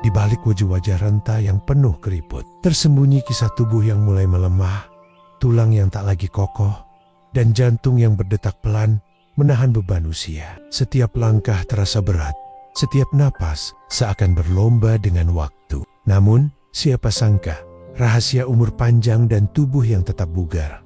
Di balik wajah-wajah renta yang penuh keriput, tersembunyi kisah tubuh yang mulai melemah, tulang yang tak lagi kokoh, dan jantung yang berdetak pelan menahan beban usia. Setiap langkah terasa berat, setiap napas seakan berlomba dengan waktu. Namun, siapa sangka, rahasia umur panjang dan tubuh yang tetap bugar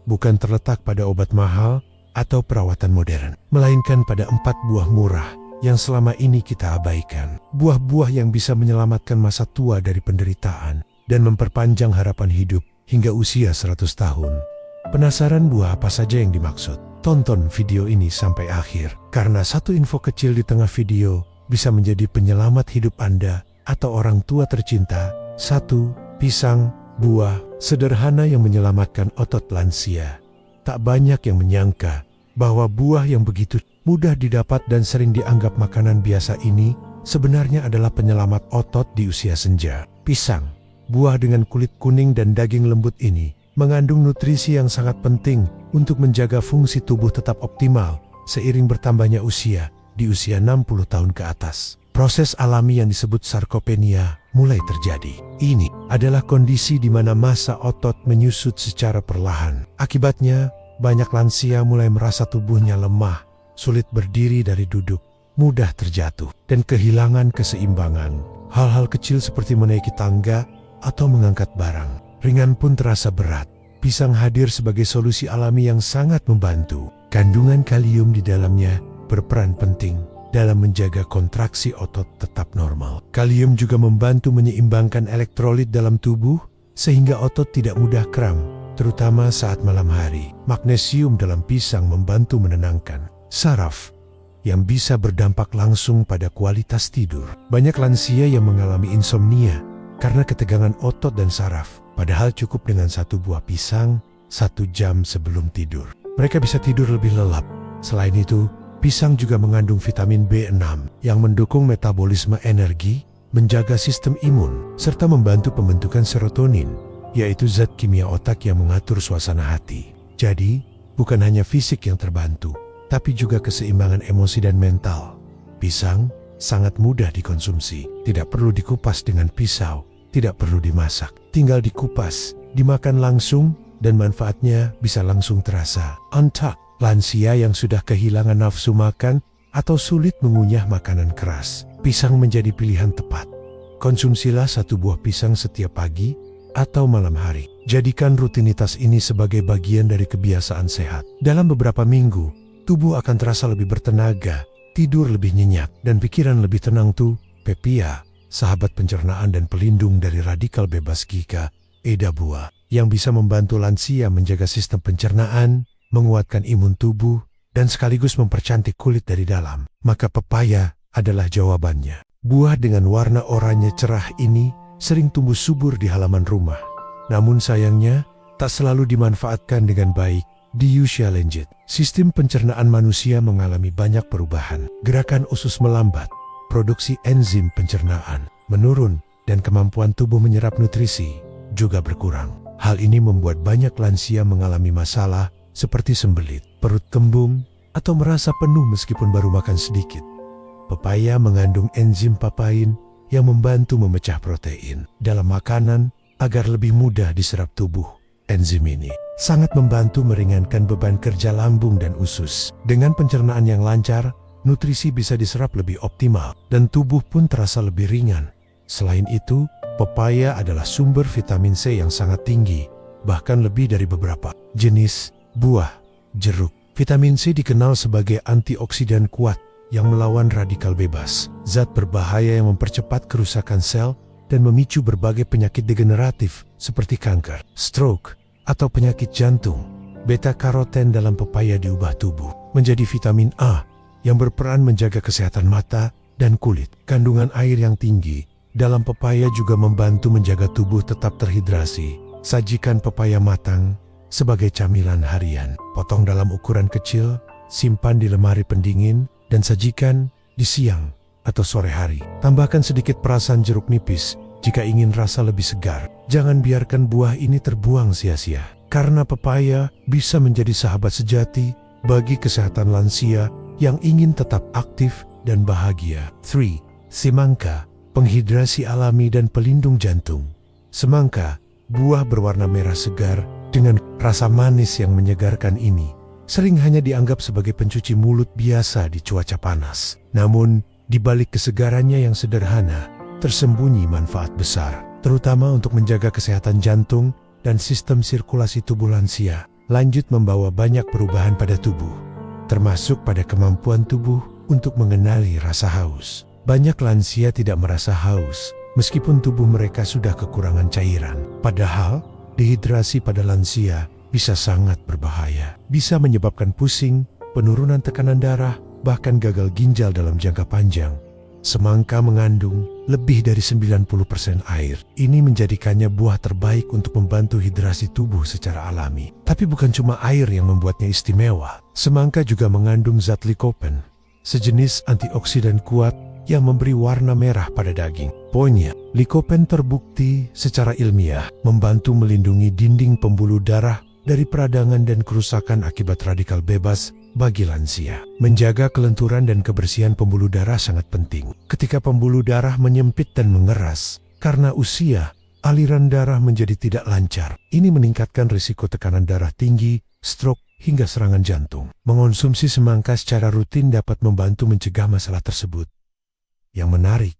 bukan terletak pada obat mahal atau perawatan modern, melainkan pada 4 buah murah yang selama ini kita abaikan. Buah-buah yang bisa menyelamatkan masa tua dari penderitaan dan memperpanjang harapan hidup hingga usia 100 tahun. Penasaran buah apa saja yang dimaksud? Tonton video ini sampai akhir, karena satu info kecil di tengah video bisa menjadi penyelamat hidup Anda atau orang tua tercinta. 1. Pisang, buah sederhana yang menyelamatkan otot lansia. Tak banyak yang menyangka bahwa buah yang begitu mudah didapat dan sering dianggap makanan biasa ini sebenarnya adalah penyelamat otot di usia senja. Pisang, buah dengan kulit kuning dan daging lembut ini, mengandung nutrisi yang sangat penting untuk menjaga fungsi tubuh tetap optimal seiring bertambahnya usia di usia 60 tahun ke atas. Proses alami yang disebut sarkopenia mulai terjadi. Ini adalah kondisi di mana massa otot menyusut secara perlahan. Akibatnya, banyak lansia mulai merasa tubuhnya lemah, sulit berdiri dari duduk, mudah terjatuh, dan kehilangan keseimbangan. Hal-hal kecil seperti menaiki tangga atau mengangkat barang ringan pun terasa berat. Pisang hadir sebagai solusi alami yang sangat membantu. Kandungan kalium di dalamnya berperan penting dalam menjaga kontraksi otot tetap normal. Kalium juga membantu menyeimbangkan elektrolit dalam tubuh sehingga otot tidak mudah kram, terutama saat malam hari. Magnesium dalam pisang membantu menenangkan saraf yang bisa berdampak langsung pada kualitas tidur. Banyak lansia yang mengalami insomnia karena ketegangan otot dan saraf, padahal cukup dengan 1 buah pisang 1 jam sebelum tidur. Mereka bisa tidur lebih lelap. Selain itu, pisang juga mengandung vitamin B6 yang mendukung metabolisme energi, menjaga sistem imun, serta membantu pembentukan serotonin, yaitu zat kimia otak yang mengatur suasana hati. Jadi, bukan hanya fisik yang terbantu, tapi juga keseimbangan emosi dan mental. Pisang sangat mudah dikonsumsi, tidak perlu dikupas dengan pisau, tidak perlu dimasak, tinggal dikupas, dimakan langsung, dan manfaatnya bisa langsung terasa. Untuk lansia yang sudah kehilangan nafsu makan atau sulit mengunyah makanan keras, pisang menjadi pilihan tepat. Konsumsilah 1 buah pisang setiap pagi atau malam hari. Jadikan rutinitas ini sebagai bagian dari kebiasaan sehat. Dalam beberapa minggu, tubuh akan terasa lebih bertenaga, tidur lebih nyenyak, dan pikiran lebih tenang tuh. Pepia, sahabat pencernaan dan pelindung dari radikal bebas giga, Eda buah, yang bisa membantu lansia menjaga sistem pencernaan, menguatkan imun tubuh, dan sekaligus mempercantik kulit dari dalam. Maka pepaya adalah jawabannya. Buah dengan warna oranye cerah ini sering tumbuh subur di halaman rumah. Namun sayangnya, tak selalu dimanfaatkan dengan baik di usia lanjut. Sistem pencernaan manusia mengalami banyak perubahan. Gerakan usus melambat, produksi enzim pencernaan menurun, dan kemampuan tubuh menyerap nutrisi juga berkurang. Hal ini membuat banyak lansia mengalami masalah seperti sembelit, perut kembung, atau merasa penuh meskipun baru makan sedikit. Pepaya mengandung enzim papain yang membantu memecah protein dalam makanan agar lebih mudah diserap tubuh. Enzim ini sangat membantu meringankan beban kerja lambung dan usus. Dengan pencernaan yang lancar, nutrisi bisa diserap lebih optimal dan tubuh pun terasa lebih ringan. Selain itu, pepaya adalah sumber vitamin C yang sangat tinggi, bahkan lebih dari beberapa jenis buah, jeruk. Vitamin C dikenal sebagai antioksidan kuat yang melawan radikal bebas, zat berbahaya yang mempercepat kerusakan sel dan memicu berbagai penyakit degeneratif seperti kanker, stroke, atau penyakit jantung. Beta-karoten dalam pepaya diubah tubuh menjadi vitamin A yang berperan menjaga kesehatan mata dan kulit. Kandungan air yang tinggi dalam pepaya juga membantu menjaga tubuh tetap terhidrasi. Sajikan pepaya matang sebagai camilan harian. Potong dalam ukuran kecil, simpan di lemari pendingin, dan sajikan di siang atau sore hari. Tambahkan sedikit perasan jeruk nipis jika ingin rasa lebih segar. Jangan biarkan buah ini terbuang sia-sia, karena pepaya bisa menjadi sahabat sejati bagi kesehatan lansia yang ingin tetap aktif dan bahagia. 3. Semangka, penghidrasi alami dan pelindung jantung. Semangka, buah berwarna merah segar dengan rasa manis yang menyegarkan ini, sering hanya dianggap sebagai pencuci mulut biasa di cuaca panas. Namun, di balik kesegarannya yang sederhana, tersembunyi manfaat besar, terutama untuk menjaga kesehatan jantung dan sistem sirkulasi tubuh lansia. Lanjut membawa banyak perubahan pada tubuh, termasuk pada kemampuan tubuh untuk mengenali rasa haus. Banyak lansia tidak merasa haus, meskipun tubuh mereka sudah kekurangan cairan. Padahal, dehidrasi pada lansia bisa sangat berbahaya. Bisa menyebabkan pusing, penurunan tekanan darah, bahkan gagal ginjal dalam jangka panjang. Semangka mengandung lebih dari 90% air. Ini menjadikannya buah terbaik untuk membantu hidrasi tubuh secara alami. Tapi bukan cuma air yang membuatnya istimewa. Semangka juga mengandung zat lycopene, sejenis antioksidan kuat yang memberi warna merah pada daging. Poinnya, lycopene terbukti secara ilmiah membantu melindungi dinding pembuluh darah dari peradangan dan kerusakan akibat radikal bebas bagi lansia. Menjaga kelenturan dan kebersihan pembuluh darah sangat penting. Ketika pembuluh darah menyempit dan mengeras, karena usia, aliran darah menjadi tidak lancar. Ini meningkatkan risiko tekanan darah tinggi, stroke, hingga serangan jantung. Mengonsumsi semangka secara rutin dapat membantu mencegah masalah tersebut. Yang menarik,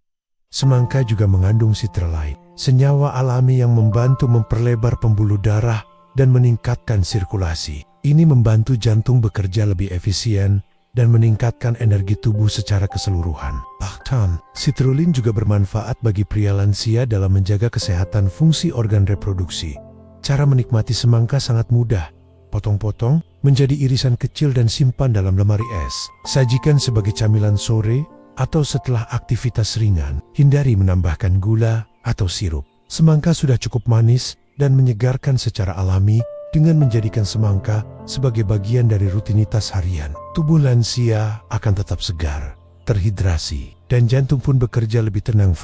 semangka juga mengandung citrulline, senyawa alami yang membantu memperlebar pembuluh darah dan meningkatkan sirkulasi. Ini membantu jantung bekerja lebih efisien dan meningkatkan energi tubuh secara keseluruhan. Bahkan, citrulline juga bermanfaat bagi pria lansia dalam menjaga kesehatan fungsi organ reproduksi. Cara menikmati semangka sangat mudah. Potong-potong menjadi irisan kecil dan simpan dalam lemari es. Sajikan sebagai camilan sore atau setelah aktivitas ringan. Hindari menambahkan gula atau sirup. Semangka sudah cukup manis dan menyegarkan secara alami dengan menjadikan semangka sebagai bagian dari rutinitas harian. Tubuh lansia akan tetap segar, terhidrasi, dan jantung pun bekerja lebih tenang.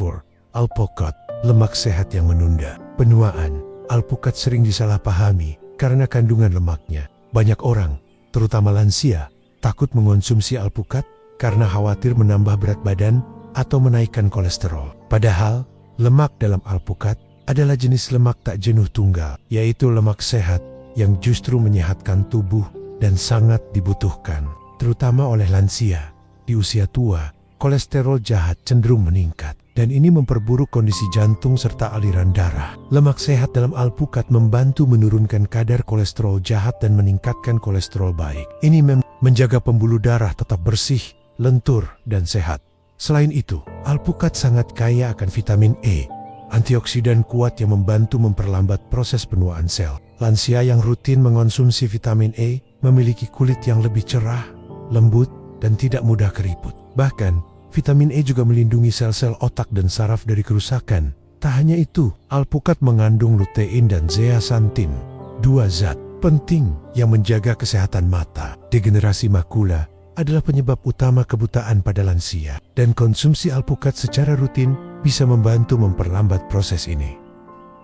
Alpukat, lemak sehat yang menunda. Penuaan, alpukat sering disalahpahami karena kandungan lemaknya. Banyak orang, terutama lansia, takut mengonsumsi alpukat karena khawatir menambah berat badan atau menaikkan kolesterol. Padahal, lemak dalam alpukat adalah jenis lemak tak jenuh tunggal, yaitu lemak sehat yang justru menyehatkan tubuh dan sangat dibutuhkan, terutama oleh lansia. Di usia tua, kolesterol jahat cenderung meningkat, dan ini memperburuk kondisi jantung serta aliran darah. Lemak sehat dalam alpukat membantu menurunkan kadar kolesterol jahat dan meningkatkan kolesterol baik. Ini menjaga pembuluh darah tetap bersih, lentur, dan sehat. Selain itu, alpukat sangat kaya akan vitamin E, antioksidan kuat yang membantu memperlambat proses penuaan sel. Lansia yang rutin mengonsumsi vitamin E memiliki kulit yang lebih cerah, lembut, dan tidak mudah keriput. Bahkan, vitamin E juga melindungi sel-sel otak dan saraf dari kerusakan. Tak hanya itu, alpukat mengandung lutein dan zeaxanthin, dua zat penting yang menjaga kesehatan mata. Degenerasi makula adalah penyebab utama kebutaan pada lansia, dan konsumsi alpukat secara rutin bisa membantu memperlambat proses ini.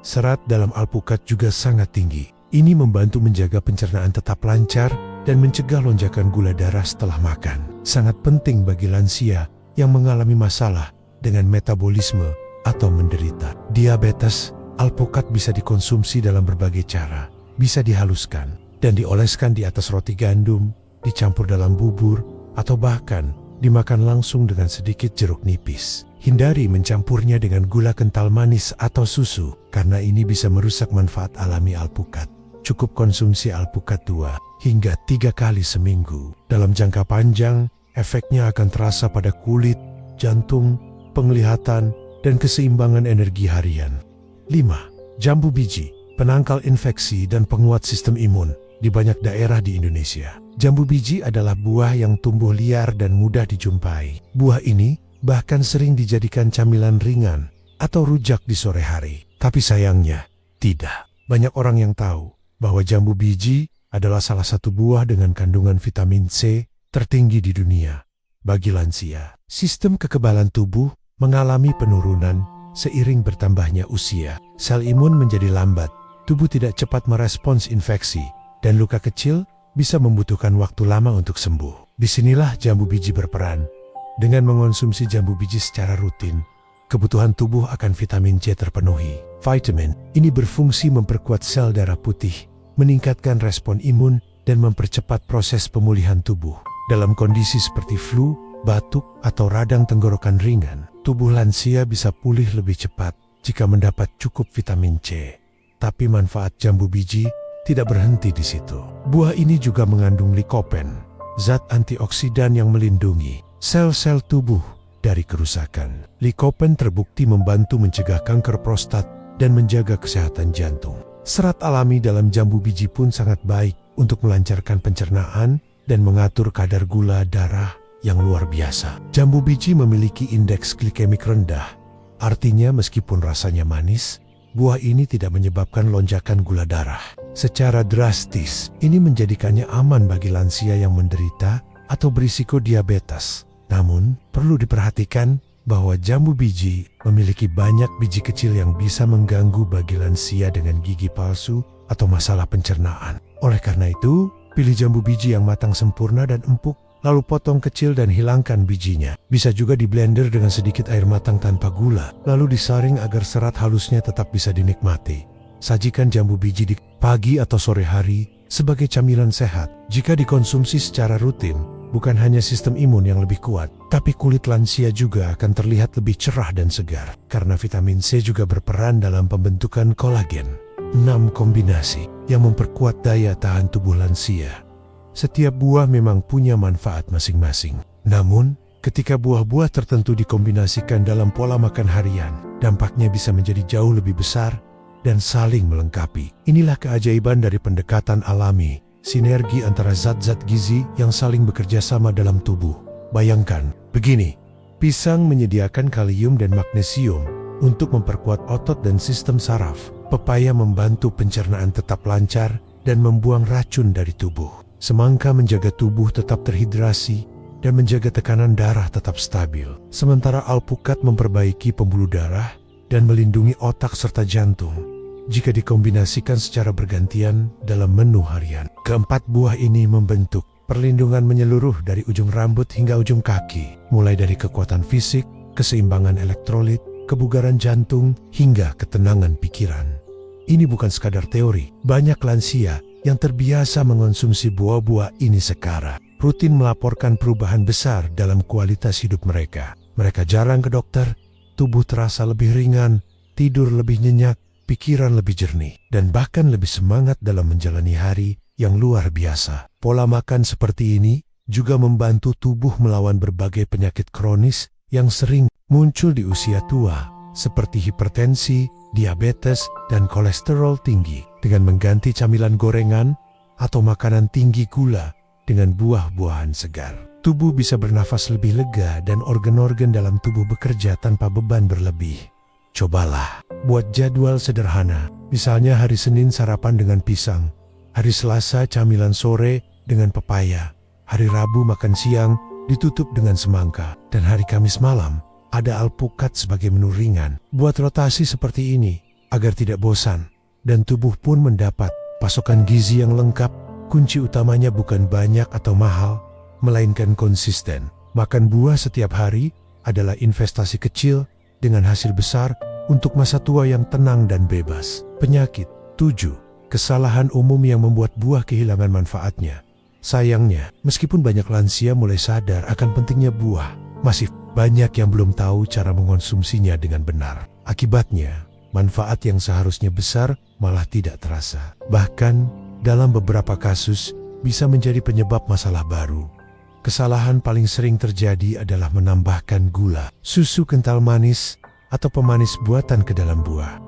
Serat dalam alpukat juga sangat tinggi. Ini membantu menjaga pencernaan tetap lancar dan mencegah lonjakan gula darah setelah makan. Sangat penting bagi lansia yang mengalami masalah dengan metabolisme atau menderita diabetes. Alpukat bisa dikonsumsi dalam berbagai cara. Bisa dihaluskan dan dioleskan di atas roti gandum, dicampur dalam bubur, atau bahkan dimakan langsung dengan sedikit jeruk nipis. Hindari mencampurnya dengan gula kental manis atau susu, karena ini bisa merusak manfaat alami alpukat. Cukup konsumsi alpukat 2 hingga 3 kali seminggu. Dalam jangka panjang, efeknya akan terasa pada kulit, jantung, penglihatan, dan keseimbangan energi harian. 5. Jambu biji, penangkal infeksi dan penguat sistem imun di banyak daerah di Indonesia. Jambu biji adalah buah yang tumbuh liar dan mudah dijumpai. Buah ini bahkan sering dijadikan camilan ringan atau rujak di sore hari. Tapi sayangnya, tidak. Banyak orang yang tahu bahwa jambu biji adalah salah satu buah dengan kandungan vitamin C tertinggi di dunia. Bagi lansia, sistem kekebalan tubuh mengalami penurunan seiring bertambahnya usia. Sel imun menjadi lambat, tubuh tidak cepat merespons infeksi, dan luka kecil bisa membutuhkan waktu lama untuk sembuh. Disinilah jambu biji berperan. Dengan mengonsumsi jambu biji secara rutin, kebutuhan tubuh akan vitamin C terpenuhi. Vitamin ini berfungsi memperkuat sel darah putih, meningkatkan respon imun, dan mempercepat proses pemulihan tubuh. Dalam kondisi seperti flu, batuk, atau radang tenggorokan ringan, tubuh lansia bisa pulih lebih cepat jika mendapat cukup vitamin C. Tapi manfaat jambu biji tidak berhenti di situ. Buah ini juga mengandung likopen, zat antioksidan yang melindungi sel-sel tubuh dari kerusakan. Likopen terbukti membantu mencegah kanker prostat dan menjaga kesehatan jantung. Serat alami dalam jambu biji pun sangat baik untuk melancarkan pencernaan dan mengatur kadar gula darah yang luar biasa. Jambu biji memiliki indeks glikemik rendah, artinya meskipun rasanya manis, buah ini tidak menyebabkan lonjakan gula darah secara drastis. Ini menjadikannya aman bagi lansia yang menderita atau berisiko diabetes. Namun, perlu diperhatikan bahwa jambu biji memiliki banyak biji kecil yang bisa mengganggu bagi lansia dengan gigi palsu atau masalah pencernaan. Oleh karena itu, pilih jambu biji yang matang sempurna dan empuk, lalu potong kecil dan hilangkan bijinya. Bisa juga di blender dengan sedikit air matang tanpa gula, lalu disaring agar serat halusnya tetap bisa dinikmati. Sajikan jambu biji di pagi atau sore hari sebagai camilan sehat. Jika dikonsumsi secara rutin, bukan hanya sistem imun yang lebih kuat, tapi kulit lansia juga akan terlihat lebih cerah dan segar. Karena vitamin C juga berperan dalam pembentukan kolagen. 6 kombinasi yang memperkuat daya tahan tubuh lansia. Setiap buah memang punya manfaat masing-masing. Namun, ketika buah-buah tertentu dikombinasikan dalam pola makan harian, dampaknya bisa menjadi jauh lebih besar dan saling melengkapi. Inilah keajaiban dari pendekatan alami. Sinergi antara zat-zat gizi yang saling bekerja sama dalam tubuh. Bayangkan, begini, pisang menyediakan kalium dan magnesium untuk memperkuat otot dan sistem saraf. Pepaya membantu pencernaan tetap lancar dan membuang racun dari tubuh. Semangka menjaga tubuh tetap terhidrasi dan menjaga tekanan darah tetap stabil. Sementara alpukat memperbaiki pembuluh darah dan melindungi otak serta jantung jika dikombinasikan secara bergantian dalam menu harian. Keempat buah ini membentuk perlindungan menyeluruh dari ujung rambut hingga ujung kaki, mulai dari kekuatan fisik, keseimbangan elektrolit, kebugaran jantung, hingga ketenangan pikiran. Ini bukan sekadar teori. Banyak lansia yang terbiasa mengonsumsi buah-buah ini sekarang rutin melaporkan perubahan besar dalam kualitas hidup mereka. Mereka jarang ke dokter, tubuh terasa lebih ringan, tidur lebih nyenyak, pikiran lebih jernih, dan bahkan lebih semangat dalam menjalani hari yang luar biasa. Pola makan seperti ini juga membantu tubuh melawan berbagai penyakit kronis yang sering muncul di usia tua, seperti hipertensi, diabetes, dan kolesterol tinggi. Dengan mengganti camilan gorengan atau makanan tinggi gula dengan buah-buahan segar, tubuh bisa bernafas lebih lega dan organ-organ dalam tubuh bekerja tanpa beban berlebih. Cobalah, buat jadwal sederhana. Misalnya hari Senin sarapan dengan pisang, hari Selasa camilan sore dengan pepaya, hari Rabu makan siang ditutup dengan semangka, dan hari Kamis malam ada alpukat sebagai menu ringan. Buat rotasi seperti ini agar tidak bosan dan tubuh pun mendapat pasokan gizi yang lengkap. Kunci utamanya bukan banyak atau mahal, melainkan konsisten. Makan buah setiap hari adalah investasi kecil dengan hasil besar untuk masa tua yang tenang dan bebas. Penyakit. 7. Kesalahan umum yang membuat buah kehilangan manfaatnya. Sayangnya, meskipun banyak lansia mulai sadar akan pentingnya buah, masih banyak yang belum tahu cara mengonsumsinya dengan benar. Akibatnya, manfaat yang seharusnya besar malah tidak terasa. Bahkan, dalam beberapa kasus, bisa menjadi penyebab masalah baru. Kesalahan paling sering terjadi adalah menambahkan gula, susu kental manis, atau pemanis buatan ke dalam buah.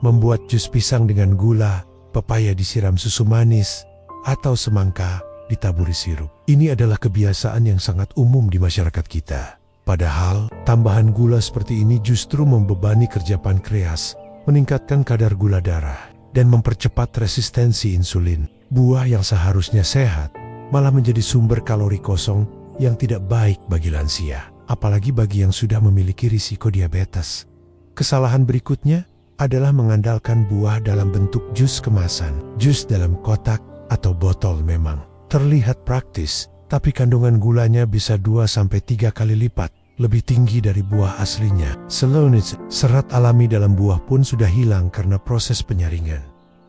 Membuat jus pisang dengan gula, pepaya disiram susu manis, atau semangka ditaburi sirup. Ini adalah kebiasaan yang sangat umum di masyarakat kita. Padahal, tambahan gula seperti ini justru membebani kerja pankreas, meningkatkan kadar gula darah, dan mempercepat resistensi insulin. Buah yang seharusnya sehat malah menjadi sumber kalori kosong yang tidak baik bagi lansia, apalagi bagi yang sudah memiliki risiko diabetes. Kesalahan berikutnya adalah mengandalkan buah dalam bentuk jus kemasan. Jus dalam kotak atau botol memang terlihat praktis, tapi kandungan gulanya bisa 2-3 kali lipat lebih tinggi dari buah aslinya. Slowness, serat alami dalam buah pun sudah hilang karena proses penyaringan.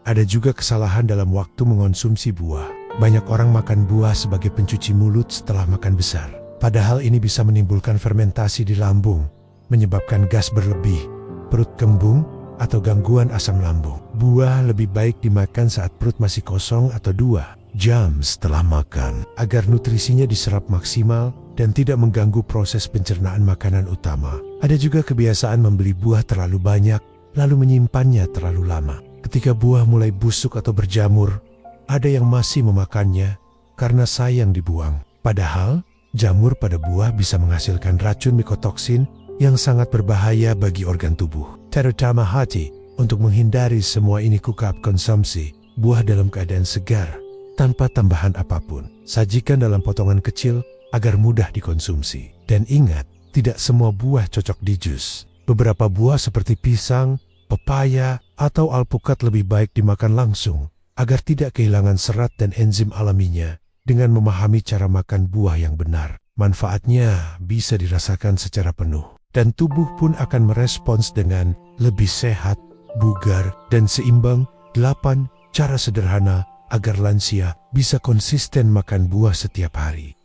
Ada juga kesalahan dalam waktu mengonsumsi buah. Banyak orang makan buah sebagai pencuci mulut setelah makan besar. Padahal ini bisa menimbulkan fermentasi di lambung, menyebabkan gas berlebih, perut kembung, atau gangguan asam lambung. Buah lebih baik dimakan saat perut masih kosong atau 2 jam setelah makan, agar nutrisinya diserap maksimal dan tidak mengganggu proses pencernaan makanan utama. Ada juga kebiasaan membeli buah terlalu banyak, lalu menyimpannya terlalu lama. Ketika buah mulai busuk atau berjamur, ada yang masih memakannya karena sayang dibuang. Padahal, jamur pada buah bisa menghasilkan racun mikotoksin yang sangat berbahaya bagi organ tubuh, terutama hati. Untuk menghindari semua ini, kukap konsumsi buah dalam keadaan segar, tanpa tambahan apapun. Sajikan dalam potongan kecil agar mudah dikonsumsi. Dan ingat, tidak semua buah cocok di jus. Beberapa buah seperti pisang, pepaya, atau alpukat lebih baik dimakan langsung, agar tidak kehilangan serat dan enzim alaminya. Dengan memahami cara makan buah yang benar, manfaatnya bisa dirasakan secara penuh. Dan tubuh pun akan merespons dengan lebih sehat, bugar, dan seimbang. 8 cara sederhana agar lansia bisa konsisten makan buah setiap hari.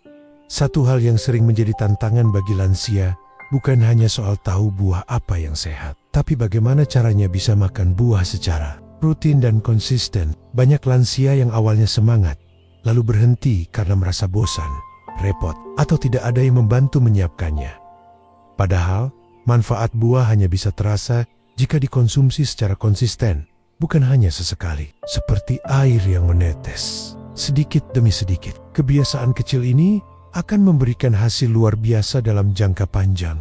Satu hal yang sering menjadi tantangan bagi lansia bukan hanya soal tahu buah apa yang sehat, tapi bagaimana caranya bisa makan buah secara rutin dan konsisten. Banyak lansia yang awalnya semangat, lalu berhenti karena merasa bosan, repot, atau tidak ada yang membantu menyiapkannya. Padahal, manfaat buah hanya bisa terasa jika dikonsumsi secara konsisten, bukan hanya sesekali. Seperti air yang menetes, sedikit demi sedikit. Kebiasaan kecil ini akan memberikan hasil luar biasa dalam jangka panjang.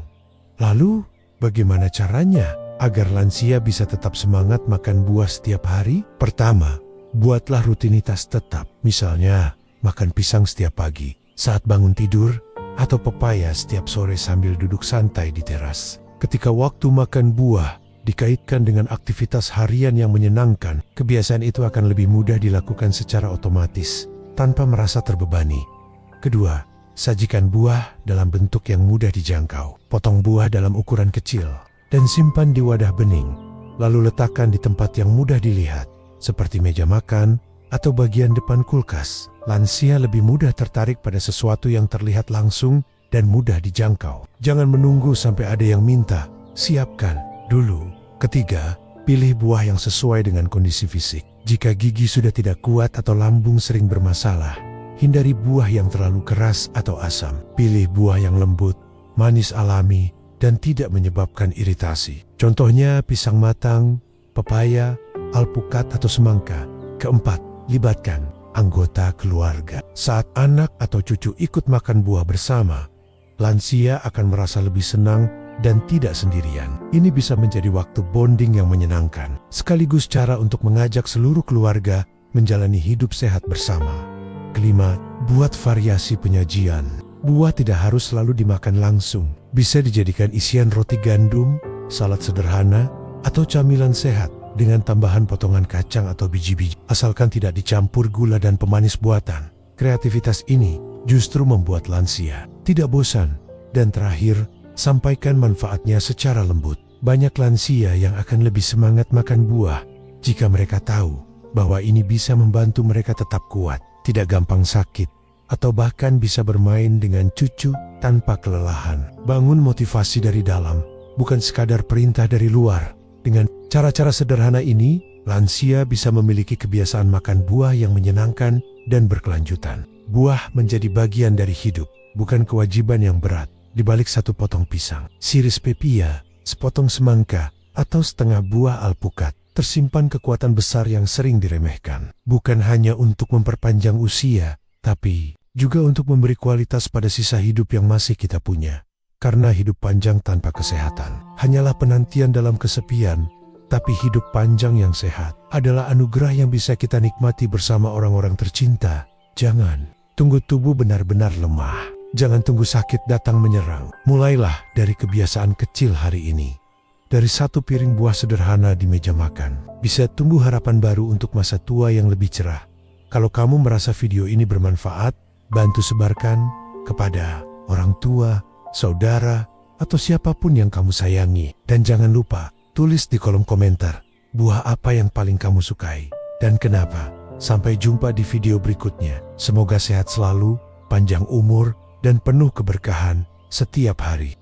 Lalu, bagaimana caranya agar lansia bisa tetap semangat makan buah setiap hari? Pertama, buatlah rutinitas tetap. Misalnya, makan pisang setiap pagi saat bangun tidur, atau pepaya setiap sore sambil duduk santai di teras. Ketika waktu makan buah dikaitkan dengan aktivitas harian yang menyenangkan, kebiasaan itu akan lebih mudah dilakukan secara otomatis, tanpa merasa terbebani. Kedua, sajikan buah dalam bentuk yang mudah dijangkau. Potong buah dalam ukuran kecil, dan simpan di wadah bening, lalu letakkan di tempat yang mudah dilihat, seperti meja makan atau bagian depan kulkas. Lansia lebih mudah tertarik pada sesuatu yang terlihat langsung dan mudah dijangkau. Jangan menunggu sampai ada yang minta, siapkan dulu. Ketiga, pilih buah yang sesuai dengan kondisi fisik. Jika gigi sudah tidak kuat atau lambung sering bermasalah, hindari buah yang terlalu keras atau asam. Pilih buah yang lembut, manis alami, dan tidak menyebabkan iritasi. Contohnya pisang matang, pepaya, alpukat, atau semangka. Keempat, libatkan anggota keluarga. Saat anak atau cucu ikut makan buah bersama, lansia akan merasa lebih senang dan tidak sendirian. Ini bisa menjadi waktu bonding yang menyenangkan, sekaligus cara untuk mengajak seluruh keluarga menjalani hidup sehat bersama. Kelima, buat variasi penyajian. Buah tidak harus selalu dimakan langsung. Bisa dijadikan isian roti gandum, salad sederhana, atau camilan sehat dengan tambahan potongan kacang atau biji-biji, asalkan tidak dicampur gula dan pemanis buatan. Kreativitas ini justru membuat lansia tidak bosan. Dan terakhir, sampaikan manfaatnya secara lembut. Banyak lansia yang akan lebih semangat makan buah jika mereka tahu bahwa ini bisa membantu mereka tetap kuat, tidak gampang sakit, atau bahkan bisa bermain dengan cucu tanpa kelelahan. Bangun motivasi dari dalam, bukan sekadar perintah dari luar. Dengan cara-cara sederhana ini, lansia bisa memiliki kebiasaan makan buah yang menyenangkan dan berkelanjutan. Buah menjadi bagian dari hidup, bukan kewajiban yang berat. Di balik satu potong pisang, siris pepaya, sepotong semangka, atau setengah buah alpukat, tersimpan kekuatan besar yang sering diremehkan. Bukan hanya untuk memperpanjang usia, tapi juga untuk memberi kualitas pada sisa hidup yang masih kita punya. Karena hidup panjang tanpa kesehatan hanyalah penantian dalam kesepian, tapi hidup panjang yang sehat adalah anugerah yang bisa kita nikmati bersama orang-orang tercinta. Jangan tunggu tubuh benar-benar lemah. Jangan tunggu sakit datang menyerang. Mulailah dari kebiasaan kecil hari ini. Dari satu piring buah sederhana di meja makan, bisa tumbuh harapan baru untuk masa tua yang lebih cerah. Kalau kamu merasa video ini bermanfaat, bantu sebarkan kepada orang tua, saudara, atau siapapun yang kamu sayangi. Dan jangan lupa, tulis di kolom komentar, buah apa yang paling kamu sukai dan kenapa. Sampai jumpa di video berikutnya. Semoga sehat selalu, panjang umur, dan penuh keberkahan setiap hari.